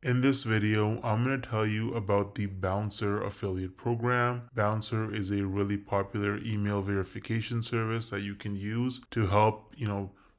In this video, I'm going to tell you about the Bouncer affiliate program. Bouncer is a really popular email verification service that you can use to help,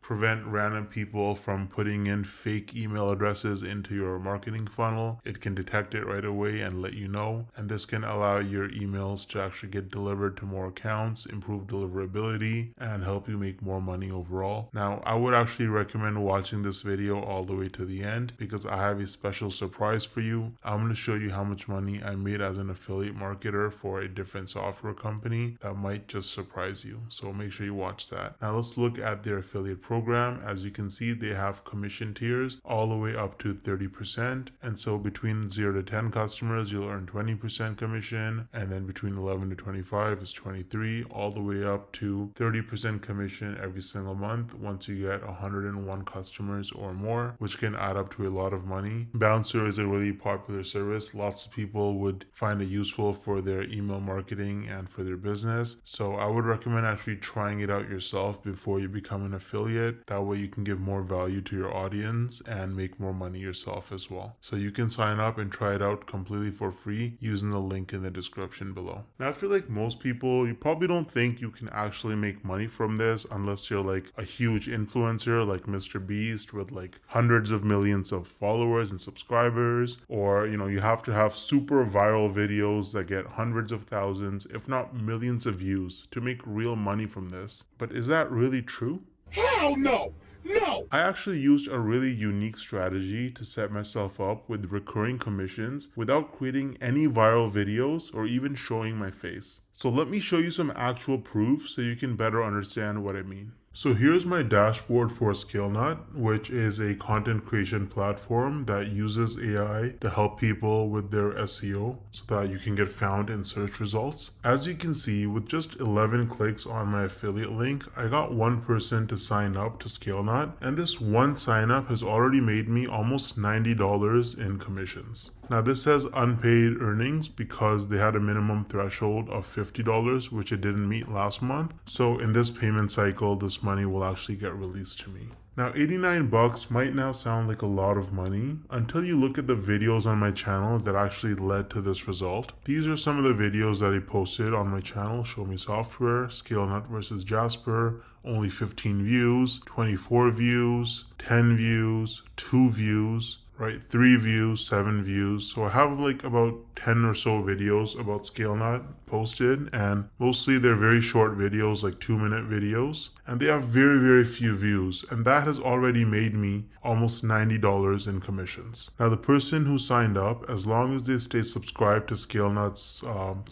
prevent random people from putting in fake email addresses into your marketing funnel. It can detect it right away and let you know. And this can allow your emails to actually get delivered to more accounts, improve deliverability, and help you make more money overall. Now, I would actually recommend watching this video all the way to the end because I have a special surprise for you. I'm going to show you how much money I made as an affiliate marketer for a different software company that might just surprise you. So make sure you watch that. Now let's look at their affiliate program. As you can see, they have commission tiers all the way up to 30%. And so between 0 to 10 customers, you'll earn 20% commission. And then between 11 to 25 is 23, all the way up to 30% commission every single month once you get 101 customers or more, which can add up to a lot of money. Bouncer is a really popular service. Lots of people would find it useful for their email marketing and for their business. So I would recommend actually trying it out yourself before you become an affiliate. That way you can give more value to your audience and make more money yourself as well. So you can sign up and try it out completely for free using the link in the description below. Now I feel like most people, you probably don't think you can actually make money from this unless you're like a huge influencer like Mr. Beast with like hundreds of millions of followers and subscribers, or you have to have super viral videos that get hundreds of thousands, if not millions of views to make real money from this. But is that really true? Hell no! No! I actually used a really unique strategy to set myself up with recurring commissions without creating any viral videos or even showing my face. So let me show you some actual proof so you can better understand what I mean. So here's my dashboard for ScaleNut, which is a content creation platform that uses AI to help people with their SEO so that you can get found in search results. As you can see, with just 11 clicks on my affiliate link, I got one person to sign up to ScaleNut, and this one sign up has already made me almost $90 in commissions. Now this says unpaid earnings because they had a minimum threshold of $50, which it didn't meet last month. So in this payment cycle, this money will actually get released to me. Now 89 bucks might now sound like a lot of money until you look at the videos on my channel that actually led to this result. These are some of the videos that I posted on my channel: Show Me Software, ScaleNut versus Jasper, only 15 views, 24 views, 10 views, 2 views, right? 3 views, 7 views. So I have like about 10 or so videos about ScaleNut posted, and mostly they're very short videos, like 2-minute videos, and they have very, very few views, and that has already made me almost $90 in commissions. Now the person who signed up, as long as they stay subscribed to ScaleNut's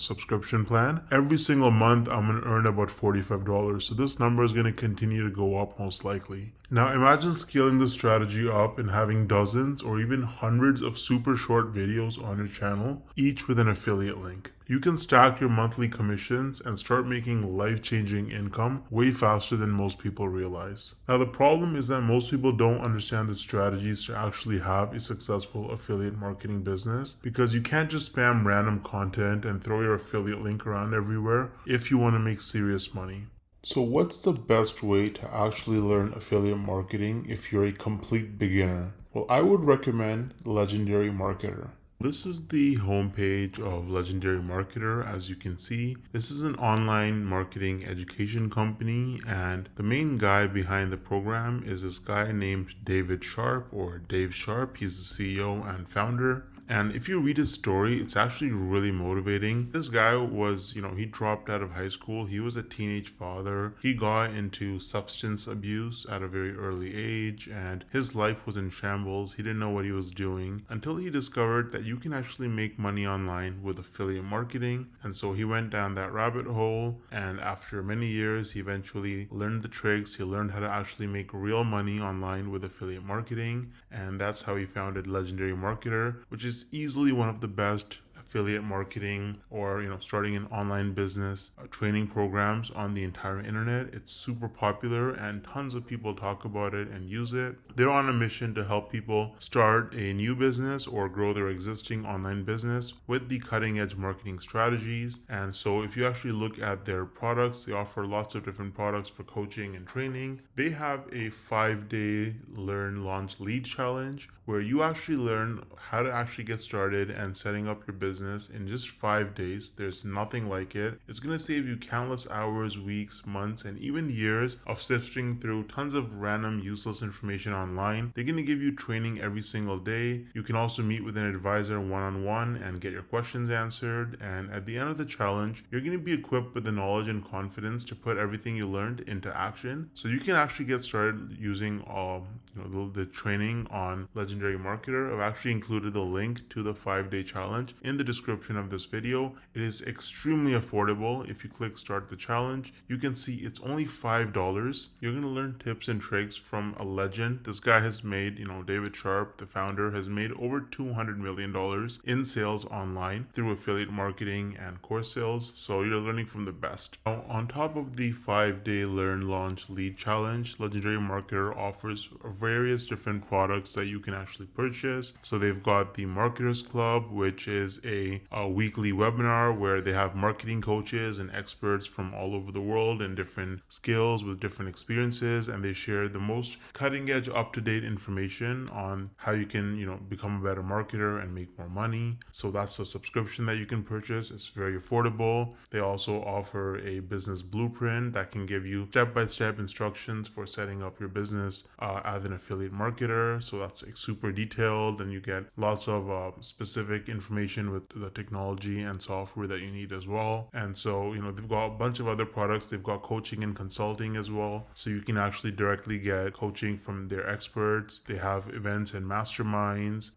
subscription plan, every single month I'm going to earn about $45. So this number is going to continue to go up most likely. Now imagine scaling this strategy up and having dozens or even hundreds of super short videos on your channel, each with an affiliate link. You can stack your monthly commissions and start making life-changing income way faster than most people realize. Now the problem is that most people don't understand the strategies to actually have a successful affiliate marketing business, because you can't just spam random content and throw your affiliate link around everywhere if you want to make serious money. So what's the best way to actually learn affiliate marketing if you're a complete beginner? Well, I would recommend Legendary Marketer. This is the homepage of Legendary Marketer. As you can see, this is an online marketing education company, and the main guy behind the program is this guy named David Sharp, or Dave Sharp. He's the CEO and founder. And if you read his story, it's actually really motivating. This guy was, he dropped out of high school. He was a teenage father. He got into substance abuse at a very early age, and his life was in shambles. He didn't know what he was doing until he discovered that you can actually make money online with affiliate marketing. And so he went down that rabbit hole, and after many years, he eventually learned the tricks. He learned how to actually make real money online with affiliate marketing, and that's how he founded Legendary Marketer, which is easily one of the best affiliate marketing or starting an online business training programs on the entire internet. It's super popular and tons of people talk about it and use it. They're on a mission to help people start a new business or grow their existing online business with the cutting edge marketing strategies. And so if you actually look at their products, they offer lots of different products for coaching and training. They have a 5-day learn, launch, lead challenge where you actually learn how to actually get started and setting up your business in just 5 days. There's nothing like it. It's going to save you countless hours, weeks, months, and even years of sifting through tons of random useless information online. They're going to give you training every single day. You can also meet with an advisor one-on-one and get your questions answered. And at the end of the challenge, you're going to be equipped with the knowledge and confidence to put everything you learned into action. So you can actually get started using the training on Legendary Marketer. I've actually included the link to the 5-day challenge in the description of this video. It is extremely affordable. If you click start the challenge, you can see it's only $5. You're going to learn tips and tricks from a legend. This guy has made, David Sharp, the founder, has made over $200 million in sales online through affiliate marketing and course sales. So you're learning from the best. Now, on top of the 5-day learn, launch, lead challenge, Legendary Marketer offers various different products that you can actually purchase. So they've got the Marketers Club, which is a weekly webinar where they have marketing coaches and experts from all over the world and different skills with different experiences, and they share the most cutting edge, up-to-date information on how you can become a better marketer and make more money. So that's a subscription that you can purchase. It's very affordable. They also offer a business blueprint that can give you step-by-step instructions for setting up your business as an affiliate marketer. So that's super detailed, and you get lots of specific information with the technology and software that you need as well. And so they've got a bunch of other products. They've got coaching and consulting as well, so you can actually directly get coaching from their experts. They have events and masterminds.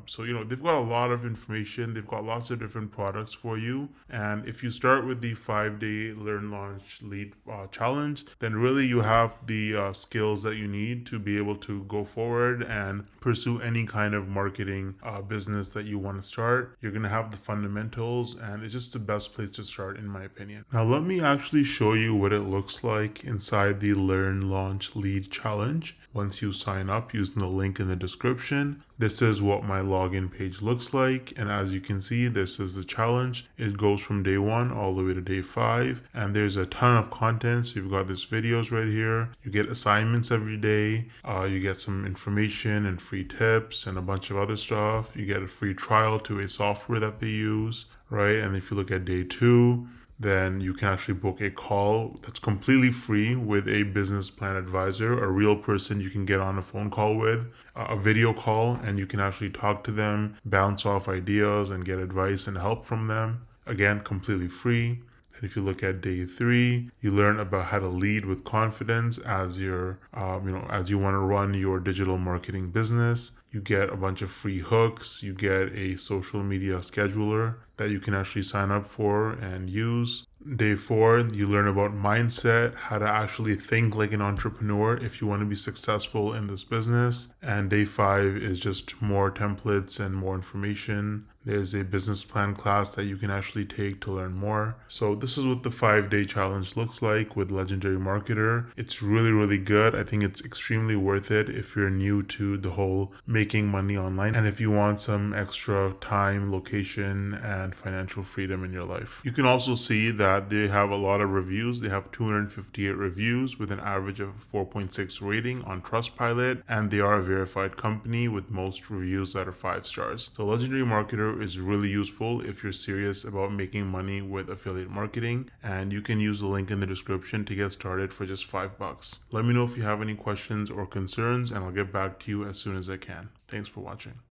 So they've got a lot of information. They've got lots of different products for you. And if you start with the 5-day learn, launch, lead challenge, then really you have the skills that you need to be able to go forward and pursue any kind of marketing business that you want to start. You're going to have the fundamentals, and it's just the best place to start, in my opinion. Now, let me actually show you what it looks like inside the Learn, Launch, Lead challenge. Once you sign up using the link in the description, this is what my login page looks like. And as you can see, this is the challenge. It goes from day 1 all the way to day 5. And there's a ton of content. So you've got these videos right here. You get assignments every day. You get some information and free tips and a bunch of other stuff. You get a free trial to a software that they use, right? And if you look at day 2, then you can actually book a call that's completely free with a business plan advisor, a real person you can get on a phone call with, a video call, and you can actually talk to them, bounce off ideas, and get advice and help from them. Again, completely free. And if you look at day 3, you learn about how to lead with confidence as you're, as you want to run your digital marketing business. You get a bunch of free hooks. You get a social media scheduler that you can actually sign up for and use. Day 4, you learn about mindset, how to actually think like an entrepreneur if you want to be successful in this business. And day 5 is just more templates and more information. There's a business plan class that you can actually take to learn more. So this is what the 5-day challenge looks like with Legendary Marketer. It's really, really good. I think it's extremely worth it if you're new to the whole making money online, and if you want some extra time, location, and financial freedom in your life. You can also see that they have a lot of reviews. They have 258 reviews with an average of 4.6 rating on Trustpilot, and they are a verified company with most reviews that are 5 stars. So Legendary Marketer is really useful if you're serious about making money with affiliate marketing, and you can use the link in the description to get started for just $5. Let me know if you have any questions or concerns, and I'll get back to you as soon as I can. Thanks for watching.